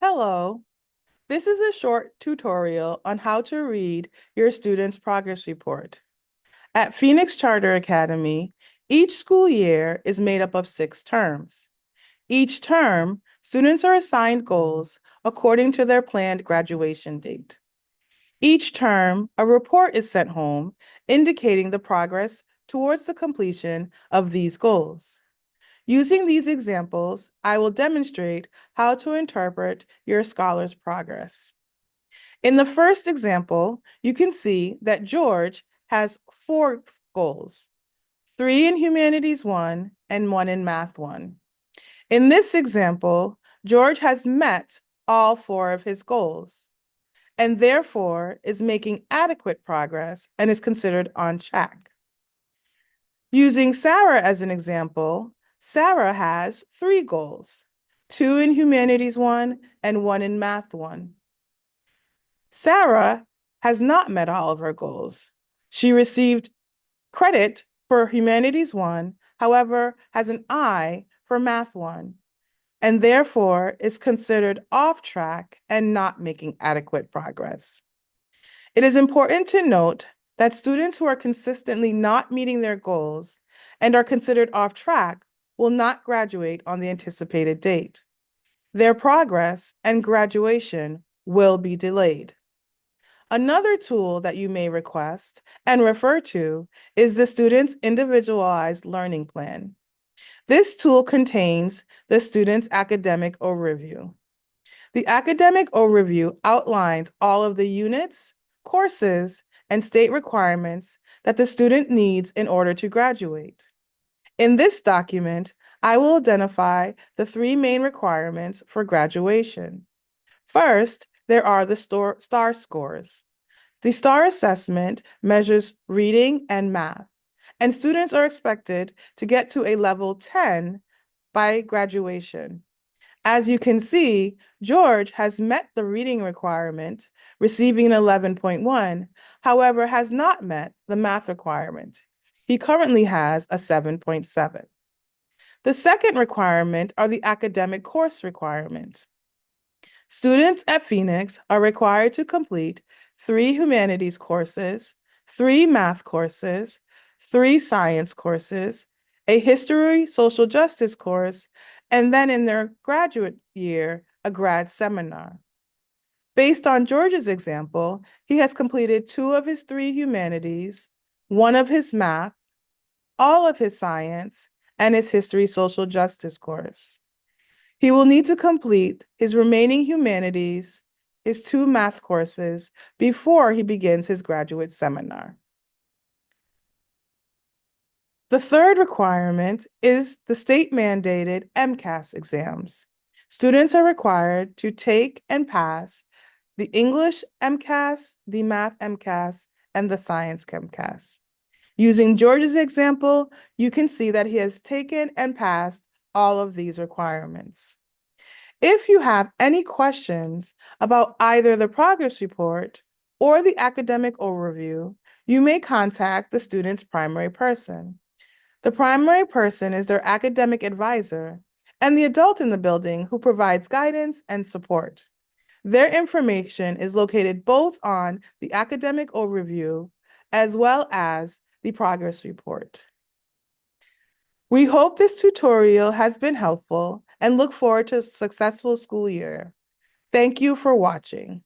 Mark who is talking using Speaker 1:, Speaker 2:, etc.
Speaker 1: Hello, this is a short tutorial on how to read your student's progress report. At Phoenix Charter Academy, each school year is made up of 6 terms. Each term, students are assigned goals according to their planned graduation date. Each term, a report is sent home indicating the progress towards the completion of these goals. Using these examples, I will demonstrate how to interpret your scholar's progress. In the first example, you can see that George has 4 goals, 3 in Humanities 1 and 1 in Math 1. In this example, George has met all 4 of his goals and therefore is making adequate progress and is considered on track. Using Sarah as an example, Sarah has 3 goals, 2 in Humanities 1 and 1 in Math 1. Sarah has not met all of her goals. She received credit for Humanities 1, however, has an I for Math 1, and therefore is considered off track and not making adequate progress. It is important to note that students who are consistently not meeting their goals and are considered off track will not graduate on the anticipated date. Their progress and graduation will be delayed. Another tool that you may request and refer to is the student's individualized learning plan. This tool contains the student's academic overview. The academic overview outlines all of the units, courses, and state requirements that the student needs in order to graduate. In this document, I will identify the 3 main requirements for graduation. First, there are the STAR scores. The STAR assessment measures reading and math, and students are expected to get to a level 10 by graduation. As you can see, George has met the reading requirement, receiving an 11.1, however, has not met the math requirement. He currently has a 7.7. The second requirement are the academic course requirement. Students at Phoenix are required to complete 3 humanities courses, 3 math courses, 3 science courses, a history social justice course, and then in their graduate year, a grad seminar. Based on George's example, he has completed 2 of his 3 humanities, 1 of his math, all of his science, and his history social justice course. He will need to complete his remaining humanities, his 2 math courses, before he begins his graduate seminar. The third requirement is the state-mandated MCAS exams. Students are required to take and pass the English MCAS, the Math MCAS, and the Science MCAS. Using George's example, you can see that he has taken and passed all of these requirements. If you have any questions about either the progress report or the academic overview, you may contact the student's primary person. The primary person is their academic advisor and the adult in the building who provides guidance and support. Their information is located both on the academic overview as well as the progress report. We hope this tutorial has been helpful and look forward to a successful school year. Thank you for watching.